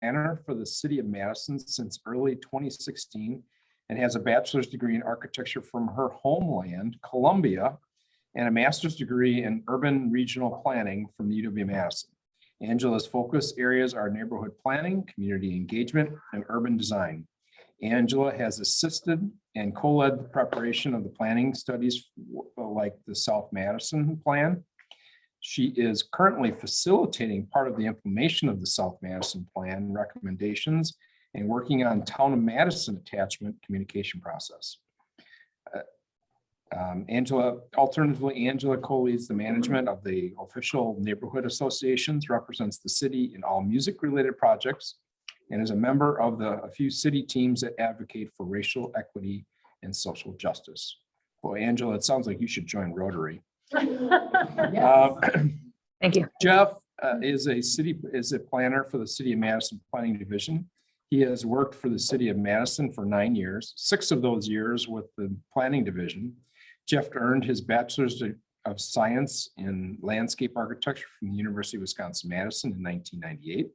planner for the city of Madison since early 2016 and has a bachelor's degree in architecture from her homeland, Columbia, and a master's degree in urban regional planning from the UW-Madison. Angela's focus areas are neighborhood planning, community engagement, and urban design. Angela has assisted and co-led the preparation of the planning studies like the South Madison plan. She is currently facilitating part of the implementation of the South Madison plan recommendations and working on Town of Madison attachment communication process. Angela co-leads the management of the official neighborhood associations, represents the city in all music-related projects, and is a member of a few city teams that advocate for racial equity and social justice. Well, Angela, it sounds like you should join Rotary. Thank you. Jeff is a planner for the City of Madison Planning Division. He has worked for the City of Madison for 9 years, 6 of those years with the Planning Division. Jeff earned his Bachelor's of Science in Landscape Architecture from the University of Wisconsin-Madison in 1998.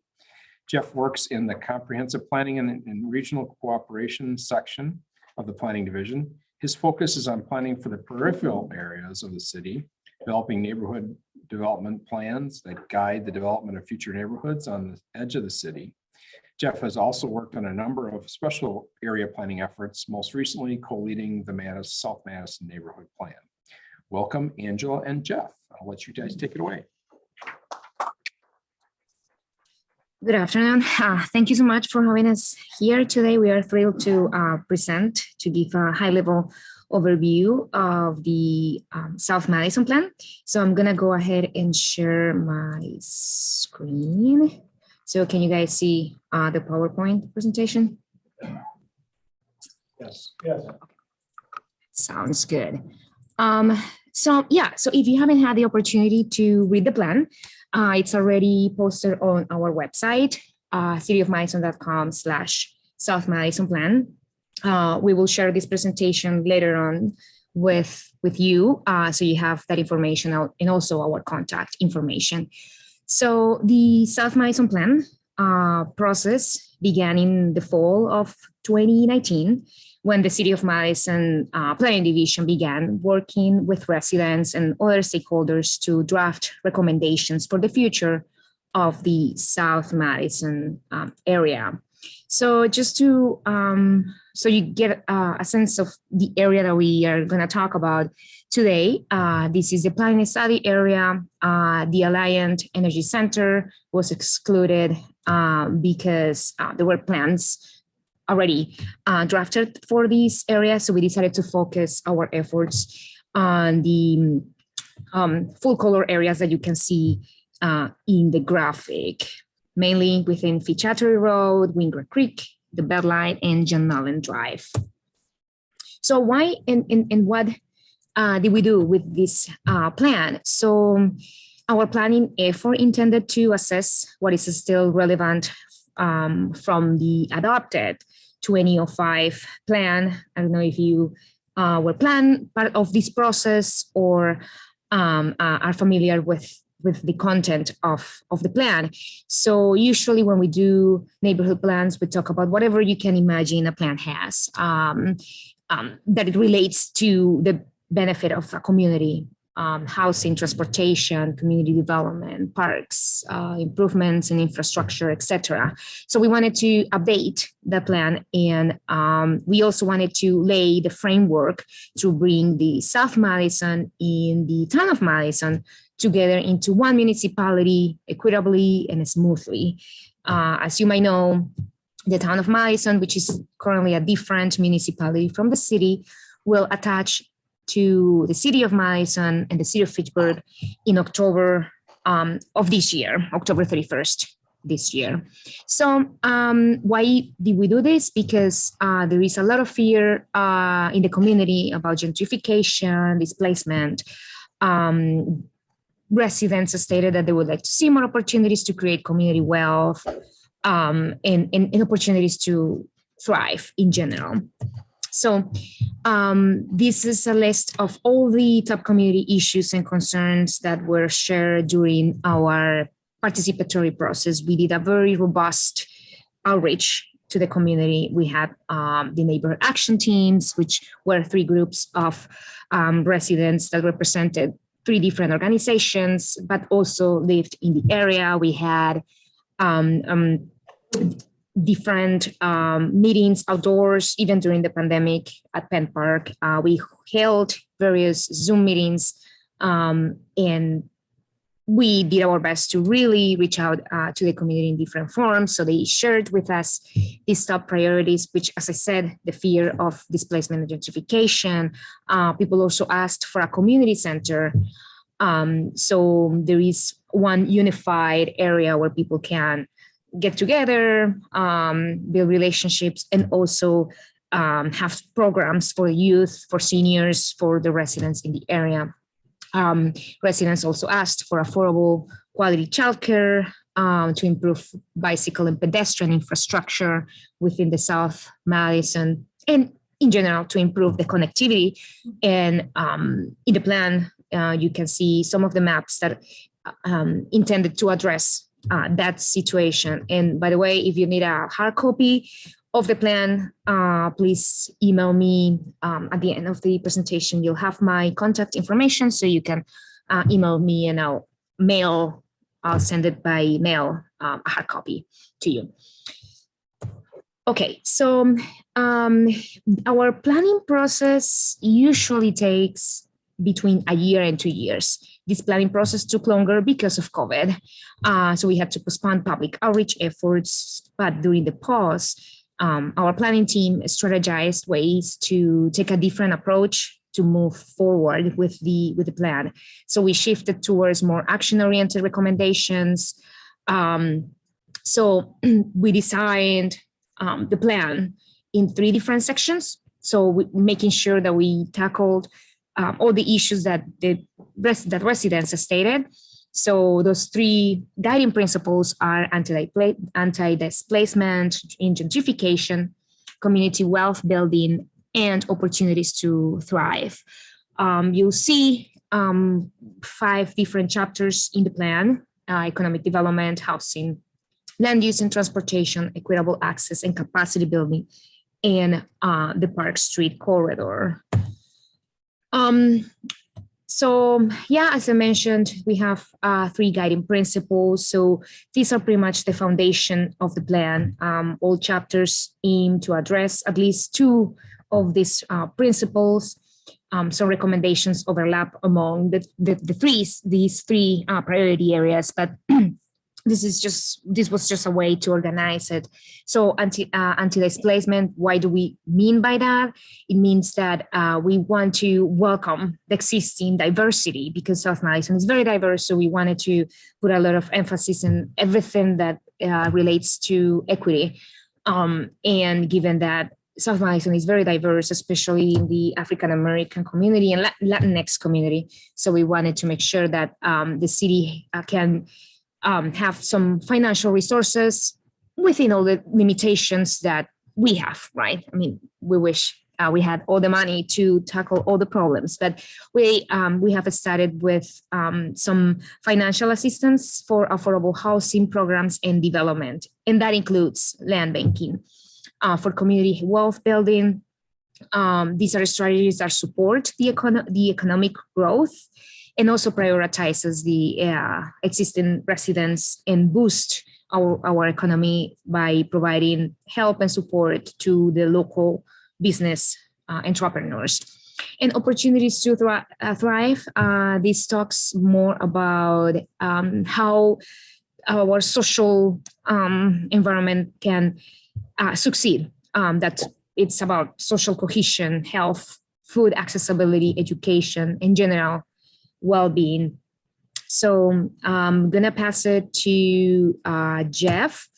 Jeff works in the Comprehensive Planning and Regional Cooperation section of the Planning Division. His focus is on planning for the peripheral areas of the city, developing neighborhood development plans that guide the development of future neighborhoods on the edge of the city. Jeff has also worked on a number of special area planning efforts, most recently co-leading the South Madison Neighborhood Plan. Welcome, Angela and Jeff. I'll let you guys take it away. Good afternoon. Thank you so much for having us here today. We are thrilled to give a high-level overview of the South Madison plan. So I'm gonna go ahead and share my screen. So can you guys see the PowerPoint presentation? Yes. Yes. Sounds good. So if you haven't had the opportunity to read the plan, it's already posted on our website, cityofmadison.com/South Madison plan. We will share this presentation later on with you, so you have that information out, and also our contact information. So the South Madison plan process began in the fall of 2019 when the City of Madison Planning Division began working with residents and other stakeholders to draft recommendations for the future of the South Madison area. So just to, so you get a sense of the area that we are going to talk about today, this is the planning study area. The Alliant Energy Center was excluded because there were plans already drafted for this area. So we decided to focus our efforts on the full color areas that you can see in the graphic, mainly within Fitchattery Road, Winger Creek, the Beltline, and John Mullen Drive. So why and what did we do with this plan? So our planning effort intended to assess what is still relevant from the adopted 2005 plan. I don't know if you were part of this process or are familiar with the content of the plan. So usually when we do neighborhood plans, we talk about whatever you can imagine a plan has, that it relates to the benefit of a community, housing, transportation, community development, parks, improvements in infrastructure, etc. So we wanted to update the plan, and we also wanted to lay the framework to bring the South Madison in the town of Madison together into one municipality equitably and smoothly. As you might know, the town of Madison, which is currently a different municipality from the city, will attach to the city of Madison and the city of Fitchburg in October of this year, October 31st this year. So why did we do this? Because there is a lot of fear in the community about gentrification, displacement. Residents stated that they would like to see more opportunities to create community wealth and opportunities to thrive in general. So this is a list of all the top community issues and concerns that were shared during our participatory process. We did a very robust outreach to the community. We had the neighborhood action teams, which were 3 groups of residents that represented 3 different organizations, but also lived in the area. We had different meetings outdoors, even during the pandemic at Penn Park. We held various Zoom meetings, and we did our best to really reach out to the community in different forms. So they shared with us these top priorities, which, as I said, the fear of displacement and gentrification. People also asked for a community center. So there is one unified area where people can get together, build relationships, and also have programs for youth, for seniors, for the residents in the area. Residents also asked for affordable quality childcare, to improve bicycle and pedestrian infrastructure within the South Madison, and in general to improve the connectivity. And in the plan, you can see some of the maps that intended to address that situation. And by the way, if you need a hard copy of the plan, please email me at the end of the presentation. You'll have my contact information, so you can email me and I'll send it by mail, a hard copy to you. Okay, so our planning process usually takes between a year and 2 years. This planning process took longer because of COVID. So we had to postpone public outreach efforts, but during the pause, our planning team strategized ways to take a different approach to move forward with the plan. So we shifted towards more action-oriented recommendations. So we designed the plan in 3 different sections. So making sure that we tackled all the issues that residents have stated. So those 3 guiding principles are anti-displacement, gentrification, community wealth building, and opportunities to thrive. You'll see 5 different chapters in the plan: economic development, housing, land use and transportation, equitable access and capacity building, and the Park Street corridor. So yeah, as I mentioned, we have 3 guiding principles. So these are pretty much the foundation of the plan. All chapters aim to address at least 2 of these principles. Some recommendations overlap among these three priority areas, but this was just a way to organize it. So anti-displacement, why do we mean by that? It means that we want to welcome the existing diversity, because South Madison is very diverse. So we wanted to put a lot of emphasis in everything that relates to equity. And given that South Madison is very diverse, especially in the African-American community and Latinx community. So we wanted to make sure that the city can have some financial resources within all the limitations that we have, right? I mean, we wish we had all the money to tackle all the problems, but we have started with some financial assistance for affordable housing programs and development, and that includes land banking for community wealth building. These are strategies that support the economic growth, and also prioritizes the existing residents and boost our economy by providing help and support to the local business entrepreneurs. And opportunities to thrive. This talks more about how our social environment can succeed. That it's about social cohesion, health, food accessibility, education, in general well-being. So I'm gonna pass it to Jeff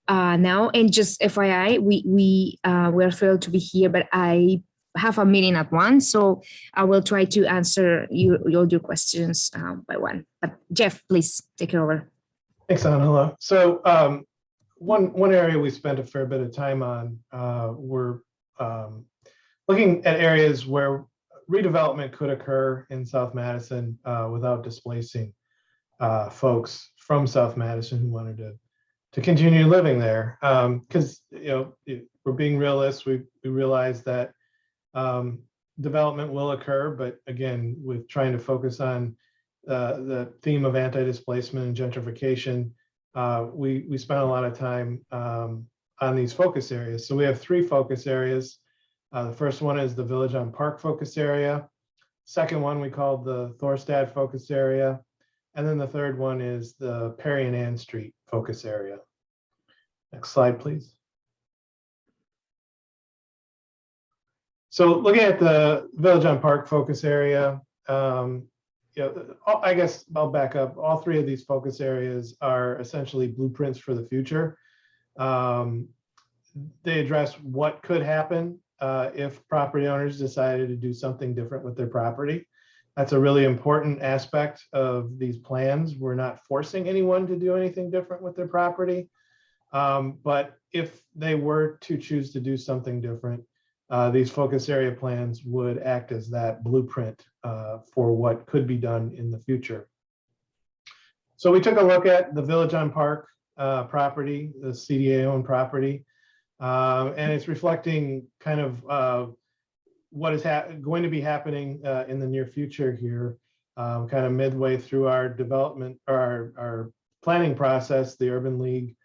now. And just FYI, we're thrilled to be here, but I have a meeting at 1, so I will try to answer all your questions by 1. But Jeff, please take it over. Thanks, Angela. So one area we spent a fair bit of time on, we're looking at areas where redevelopment could occur in South Madison without displacing folks from South Madison who wanted to to continue living there. Because we're being realists. We realize that development will occur, but again, with trying to focus on the theme of anti-displacement and gentrification, we spent a lot of time on these focus areas. So we have 3 focus areas. The first one is the Village on Park focus area. Second one we called the Thorstad focus area. And then the third one is the Perry and Ann Street focus area. Next slide, please. So looking at the Village on Park focus area, I guess I'll back up. All 3 of these focus areas are essentially blueprints for the future. They address what could happen if property owners decided to do something different with their property. That's a really important aspect of these plans. We're not forcing anyone to do anything different with their property. But if they were to choose to do something different, these focus area plans would act as that blueprint for what could be done in the future. So we took a look at the Village on Park property, the CDA-owned property, and it's reflecting kind of what is going to be happening in the near future here, kind of midway through our development or our planning process. The Urban League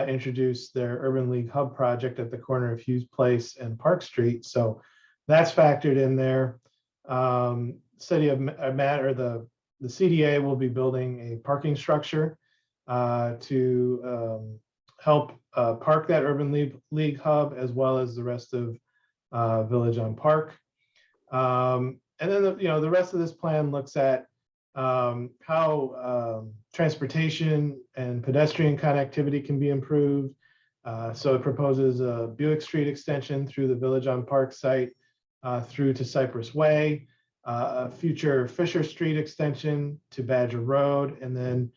introduced their Urban League Hub project at the corner of Hughes Place and Park Street. So that's factored in there. City of the CDA will be building a parking structure to help park that Urban League Hub, as well as the rest of Village on Park. And then the rest of this plan looks at how transportation and pedestrian connectivity can be improved. So it proposes a Buick Street extension through the Village on Park site through to Cypress Way, a future Fisher Street extension to Badger Road, and then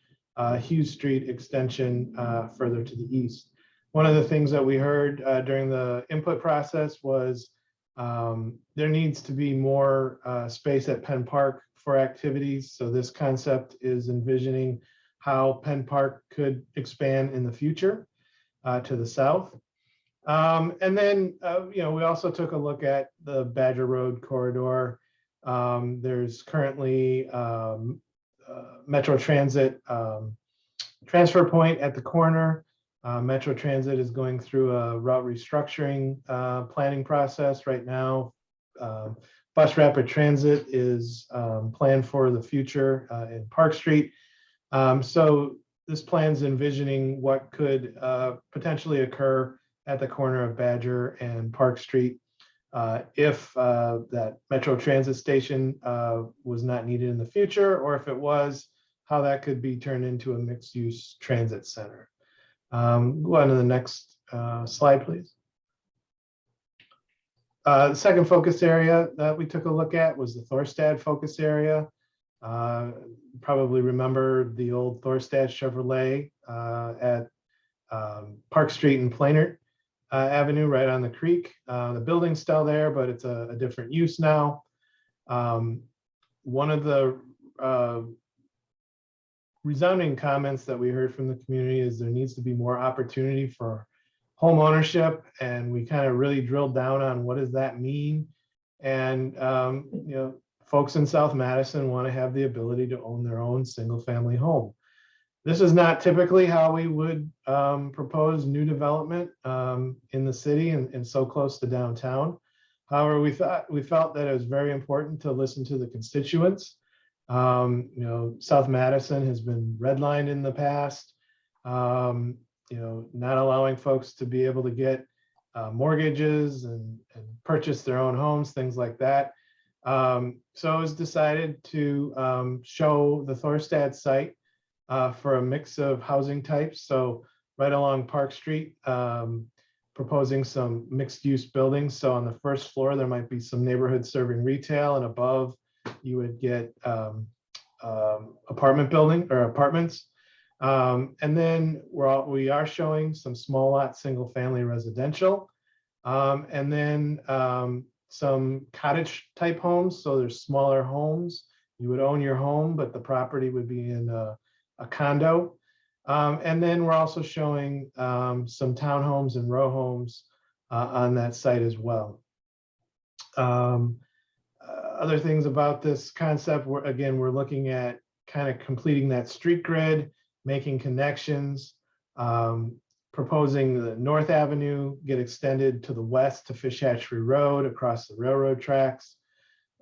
Hughes Street extension further to the east. One of the things that we heard during the input process was there needs to be more space at Penn Park for activities. So this concept is envisioning how Penn Park could expand in the future to the south. And then, we also took a look at the Badger Road corridor. There's currently Metro Transit transfer point at the corner. Metro Transit is going through a route restructuring planning process right now. Bus Rapid Transit is planned for the future in Park Street. So this plan's envisioning what could potentially occur at the corner of Badger and Park Street if that Metro Transit station was not needed in the future, or if it was, how that could be turned into a mixed-use transit center. Go on to the next slide, please. The second focus area that we took a look at was the Thorstad focus area. Probably remember the old Thorstad Chevrolet at Park Street and Plainert Avenue, right on the creek. The building's still there, but it's a different use now. One of the resounding comments that we heard from the community is there needs to be more opportunity for home ownership, and we kind of really drilled down on what does that mean. And folks in South Madison want to have the ability to own their own single-family home. This is not typically how we would propose new development in the city and so close to downtown. However, we felt that it was very important to listen to the constituents. South Madison has been redlined in the past. Not allowing folks to be able to get mortgages and purchase their own homes, things like that. So it was decided to show the Thorstad site for a mix of housing types. So right along Park Street, proposing some mixed use buildings. So on the first floor, there might be some neighborhood serving retail, and above you would get apartment building or apartments. And then we are showing some small lot single family residential, and then some cottage type homes. So there's smaller homes. You would own your home, but the property would be in a condo. And then we're also showing some townhomes and row homes on that site as well. Other things about this concept, we're looking at kind of completing that street grid, making connections, proposing the North Avenue get extended to the west to Fish Hatchery Road across the railroad tracks,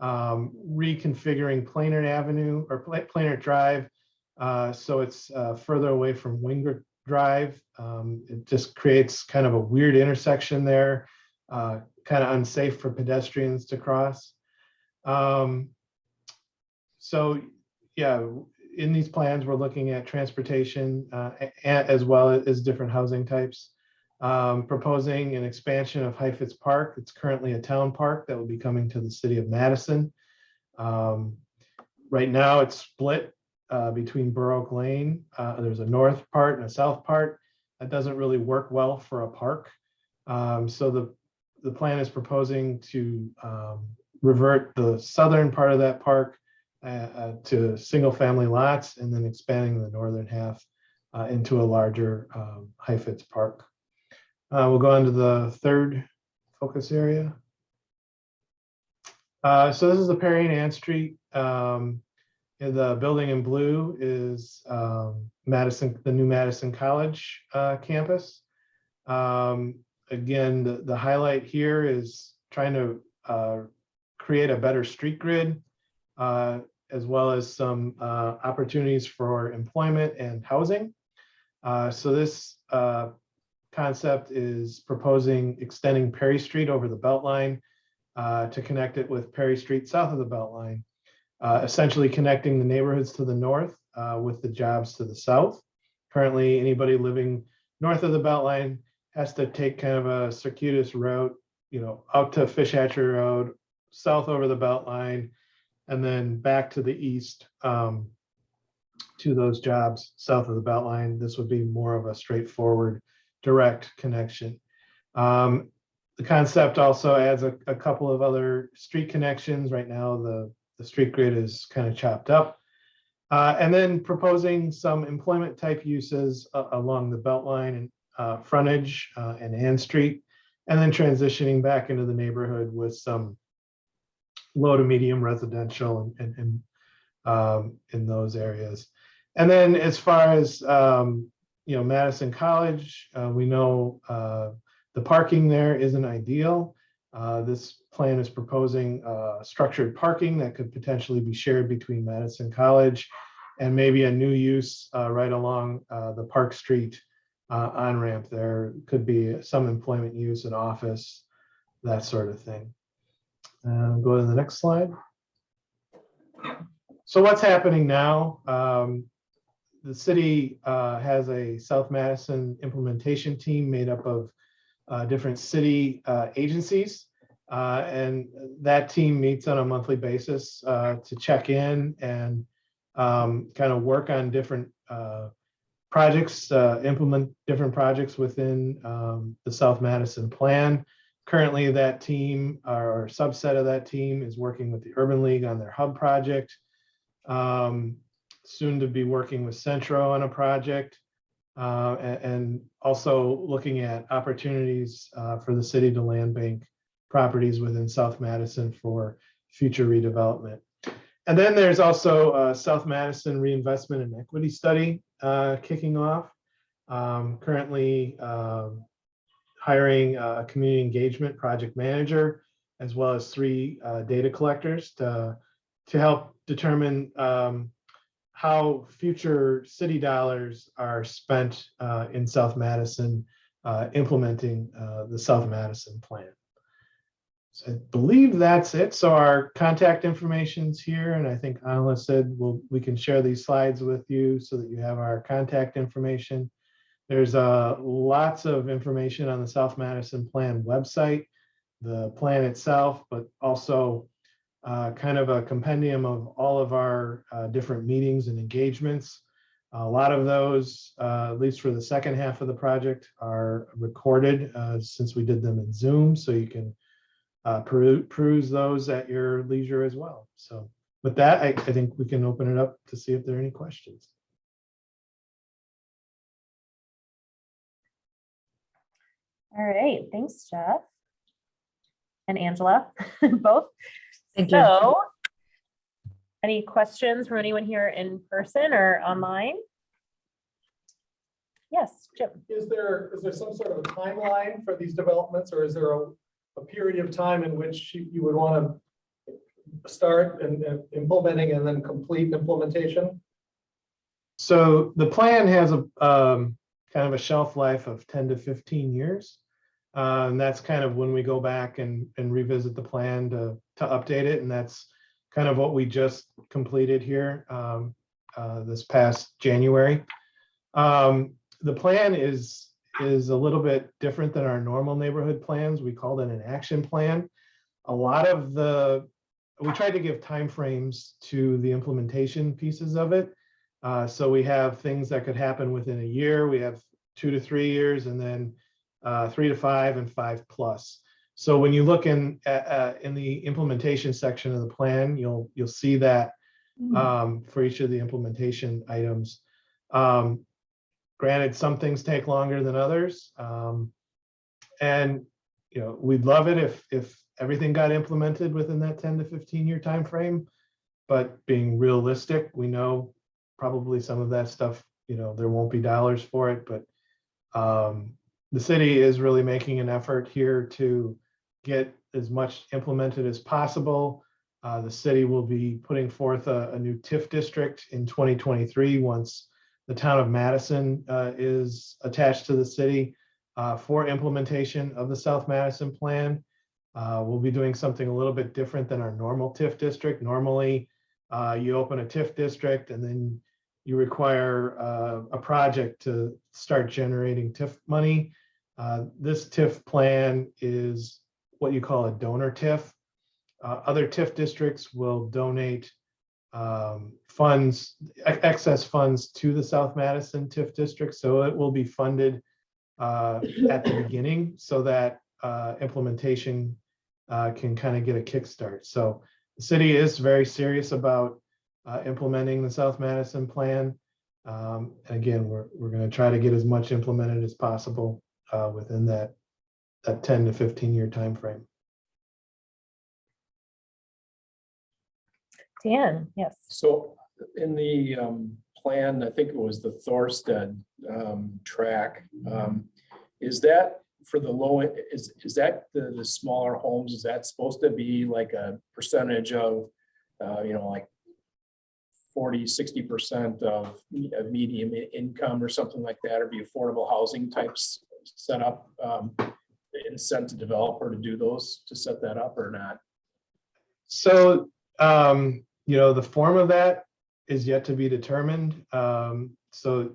reconfiguring Plainert Avenue or Plainert Drive so it's further away from Wingert Drive. It just creates kind of a weird intersection there, kind of unsafe for pedestrians to cross. So yeah, in these plans, we're looking at transportation as well as different housing types. Proposing an expansion of Heifetz Park. It's currently a town park that will be coming to the city of Madison. Right now it's split between Burr Oak Lane. There's a north part and a south part. That doesn't really work well for a park. So the plan is proposing to revert the southern part of that park to single family lots and then expanding the northern half into a larger Heifetz Park. We'll go on to the third focus area. So this is the Perry and Ann Street. The building in blue is Madison, the new Madison College campus. Again, the highlight here is trying to create a better street grid, as well as some opportunities for employment and housing. So this concept is proposing extending Perry Street over the Beltline to connect it with Perry Street south of the Beltline, essentially connecting the neighborhoods to the north with the jobs to the south. Currently, anybody living north of the Beltline has to take kind of a circuitous route, out to Fish Hatchery Road, south over the Beltline, and then back to the east to those jobs south of the Beltline. This would be more of a straightforward, direct connection. The concept also adds a couple of other street connections. Right now, the street grid is kind of chopped up. And then proposing some employment type uses along the Beltline and frontage and Ann Street, and then transitioning back into the neighborhood with some low to medium residential and in those areas. And then as far as Madison College, we know the parking there isn't ideal. This plan is proposing structured parking that could potentially be shared between Madison College and maybe a new use right along the Park Street on-ramp. There could be some employment use, an office, that sort of thing. Go to the next slide. So what's happening now? The city has a South Madison implementation team made up of different city agencies. And that team meets on a monthly basis to check in and kind of work on different projects, implement different projects within the South Madison plan. Currently, that team or a subset of that team is working with the Urban League on their hub project. Soon to be working with Centro on a project. And also looking at opportunities for the city to land bank properties within South Madison for future redevelopment. And then there's also a South Madison reinvestment and equity study kicking off. Currently hiring a community engagement project manager, as well as 3 data collectors to help determine how future city dollars are spent in South Madison, implementing the South Madison plan. So I believe that's it. So our contact information's here, and I think Anna said we can share these slides with you so that you have our contact information. There's lots of information on the South Madison Plan website, the plan itself, but also kind of a compendium of all of our different meetings and engagements. A lot of those, at least for the second half of the project, are recorded since we did them in Zoom, so you can peruse those at your leisure as well. So with that, I think we can open it up to see if there are any questions. All right, thanks, Jeff. And Angela, both. Thank you. So, any questions from anyone here in person or online? Yes, Jim. Is there some sort of a timeline for these developments, or is there a period of time in which you would want to start and implementing and then complete implementation? So the plan has a kind of a shelf life of 10 to 15 years. And that's kind of when we go back and revisit the plan to update it. And that's kind of what we just completed here this past January. The plan is a little bit different than our normal neighborhood plans. We called it an action plan. A lot of we tried to give timeframes to the implementation pieces of it. So we have things that could happen within a year. We have 2 to 3 years, and then 3 to 5 and 5+. So when you look in the implementation section of the plan, you'll see that for each of the implementation items. Granted, some things take longer than others, and we'd love it if everything got implemented within that 10 to 15 year time frame. But being realistic, we know probably some of that stuff, there won't be dollars for it, but the city is really making an effort here to get as much implemented as possible. The city will be putting forth a new TIF district in 2023 once the town of Madison is attached to the city for implementation of the South Madison plan. We'll be doing something a little bit different than our normal TIF district. Normally, you open a TIF district and then you require a project to start generating TIF money. This TIF plan is what you call a donor TIF. Other TIF districts will donate excess funds to the South Madison TIF district. So it will be funded at the beginning so that implementation can kind of get a kickstart. So the city is very serious about implementing the South Madison plan. And again, we're going to try to get as much implemented as possible within that 10 to 15 year time frame. Dan, yes. So in the plan, I think it was the Thorstead track. Is that for the low, is that the smaller homes? Is that supposed to be like a percentage of, like 40–60% of medium income or something like that, or be affordable housing types set up, incent a developer to do those, to set that up or not? So, the form of that is yet to be determined. So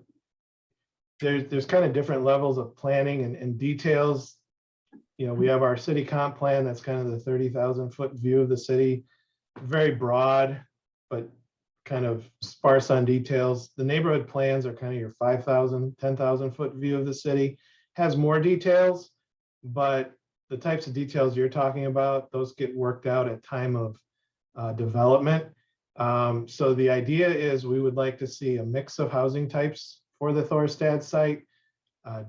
there's kind of different levels of planning and details. We have our city comp plan. That's kind of the 30,000 foot view of the city, very broad, but kind of sparse on details. The neighborhood plans are kind of your 5,000, 10,000 foot view of the city, has more details, but the types of details you're talking about, those get worked out at time of development. So the idea is we would like to see a mix of housing types for the Thorstead site.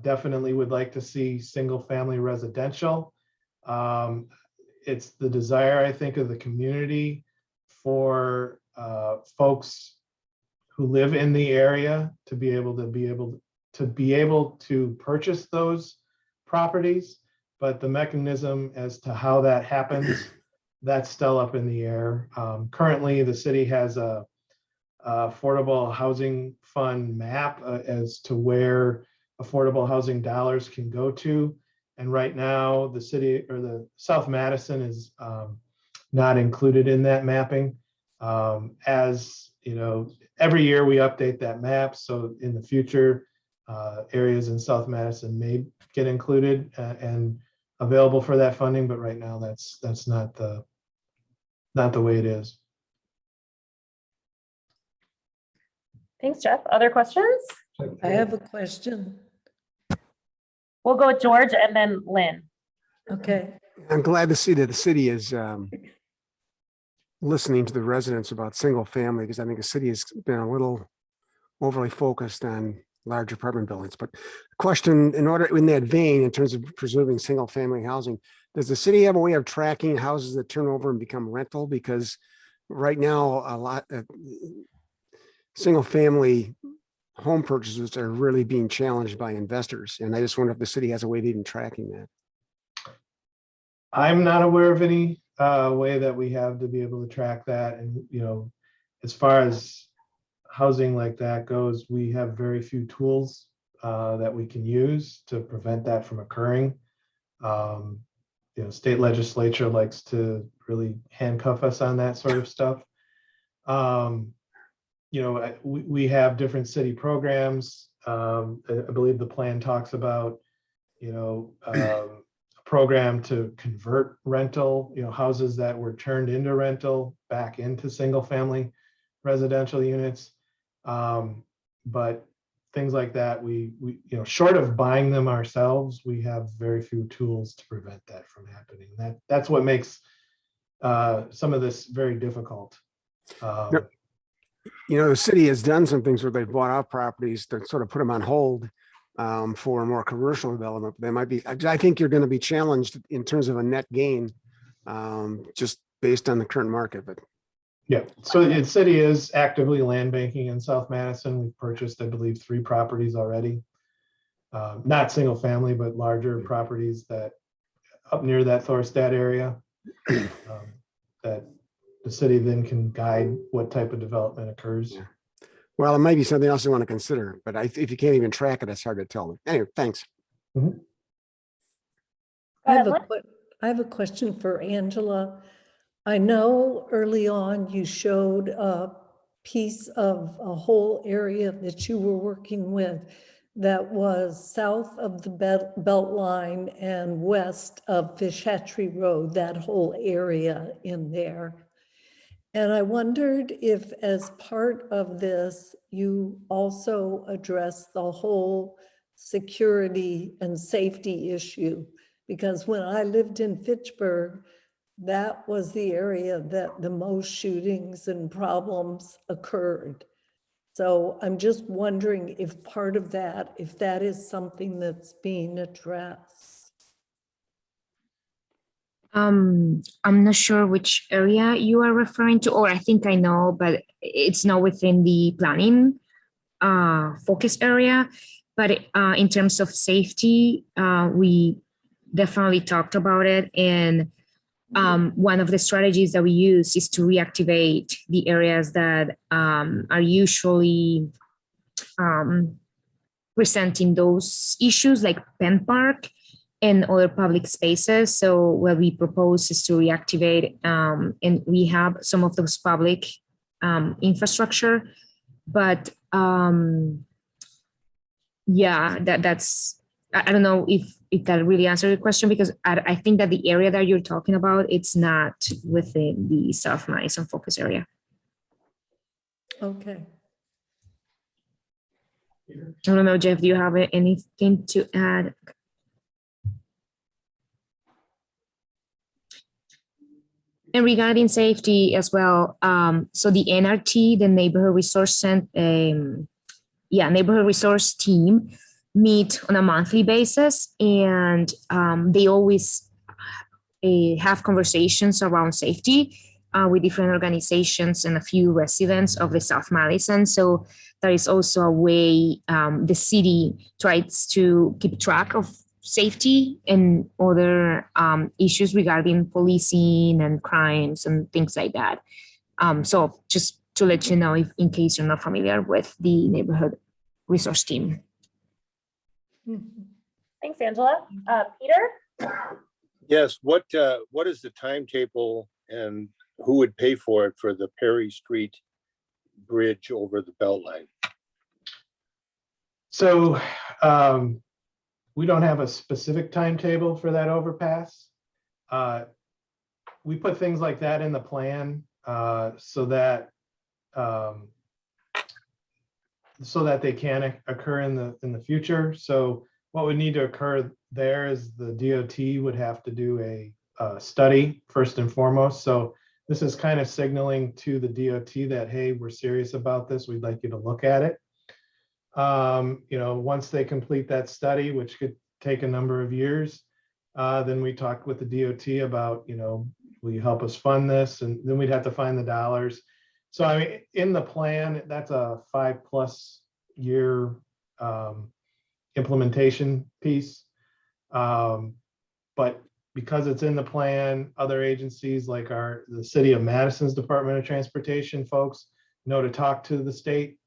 Definitely would like to see single family residential. It's the desire, I think, of the community for folks who live in the area to be able to purchase those properties, but the mechanism as to how that happens, that's still up in the air. Currently, the city has a affordable housing fund map as to where affordable housing dollars can go to. And right now, the city or the South Madison is not included in that mapping. As every year we update that map. So in the future, areas in South Madison may get included and available for that funding. But right now, that's not the way it is. Thanks, Jeff. Other questions? I have a question. We'll go with George and then Lynn. Okay. I'm glad to see that the city is listening to the residents about single family, because I think the city has been a little overly focused on large apartment buildings. But question, in that vein, in terms of preserving single family housing, does the city have a way of tracking houses that turn over and become rental? Because right now, a lot of single family home purchases are really being challenged by investors. And I just wonder if the city has a way of even tracking that. I'm not aware of any way that we have to be able to track that. And, you know, as far as housing like that goes, we have very few tools that we can use to prevent that from occurring. You know, state legislature likes to really handcuff us on that sort of stuff. You know, we have different city programs. I believe the plan talks about, you know, a program to convert rental, you know, houses that were turned into rental back into single family residential units. But things like that, we, you know, short of buying them ourselves, we have very few tools to prevent that from happening. That's what makes some of this very difficult. You know, the city has done some things where they've bought out properties to sort of put them on hold for more commercial development. They might be, I think you're going to be challenged in terms of a net gain just based on the current market. But yeah, so the city is actively land banking in South Madison. We've purchased, I believe, 3 properties already. Not single family, but larger properties that up near that Thorstad area that the city then can guide what type of development occurs. Yeah. Well, it might be something else you want to consider, but if you can't even track it, it's hard to tell them. Anyway, thanks. Mm-hmm. I have a question for Angela. I know early on you showed a piece of a whole area that you were working with that was south of the belt line and west of Fish Hatchery Road, that whole area in there. And I wondered if, as part of this, you also address the whole security and safety issue. Because when I lived in Fitchburg, that was the area that the most shootings and problems occurred. So I'm just wondering if part of that, if that is something that's being addressed. I'm not sure which area you are referring to, or I think I know, but it's not within the planning focus area. But in terms of safety, we definitely talked about it. And one of the strategies that we use is to reactivate the areas that are usually presenting those issues, like Penn Park and other public spaces. So what we propose is to reactivate and rehab some of those public infrastructure. But yeah, that's, I don't know if that really answered your question, because I think that the area that you're talking about, it's not within the South Madison focus area. Okay. I don't know, Jeff, do you have anything to add? And regarding safety as well, so the NRT, the Neighborhood Resource Neighborhood Resource Team, meet on a monthly basis, and they always have conversations around safety with different organizations and a few residents of the South Madison. So there is also a way the city tries to keep track of safety and other issues regarding policing and crimes and things like that. So just to let you know, if in case you're not familiar with the Neighborhood Resource Team. Thanks, Angela. Peter? Yes, what is the timetable and who would pay for it for the Perry Street Bridge over the Beltline? So we don't have a specific timetable for that overpass. We put things like that in the plan so that they can occur in the future. So what would need to occur there is the DOT would have to do a study first and foremost. So this is kind of signaling to the DOT that, hey, we're serious about this. We'd like you to look at it. Once they complete that study, which could take a number of years, then we talk with the DOT about, will you help us fund this? And then we'd have to find the dollars. So I mean, in the plan, that's a 5+ year implementation piece. But because it's in the plan, other agencies like the City of Madison's Department of Transportation folks know to talk to the state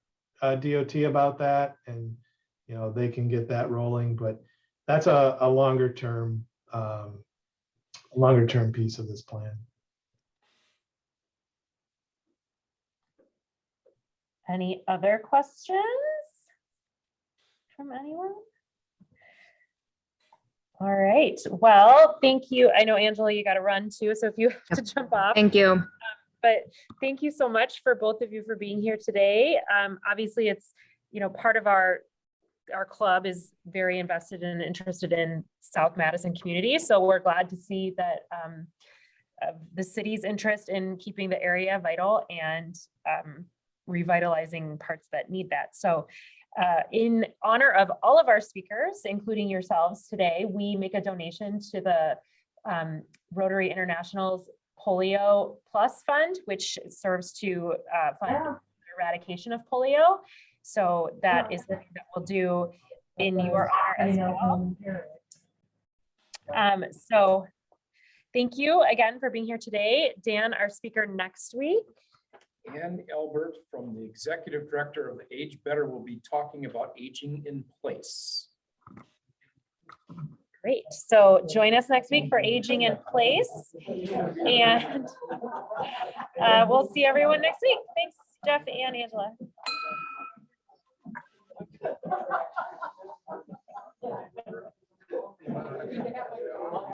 DOT about that, and they can get that rolling. But that's a longer term piece of this plan. Any other questions from anyone? All right, well, thank you. I know, Angela, you got to run too, so if you have to jump off. Thank you. But thank you so much for both of you for being here today. Obviously, it's, part of our club is very invested and interested in South Madison community. So we're glad to see that the city's interest in keeping the area vital and revitalizing parts that need that. So in honor of all of our speakers, including yourselves today, we make a donation to the Rotary International's Polio Plus Fund, which serves to fund the eradication of polio. So that is something that we'll do in your honor as well. So thank you again for being here today. Dan, our speaker next week. Ann Albert from the Executive Director of Age Better will be talking about aging in place. Great. So join us next week for Aging in Place. And we'll see everyone next week. Thanks, Jeff and Angela. Yeah.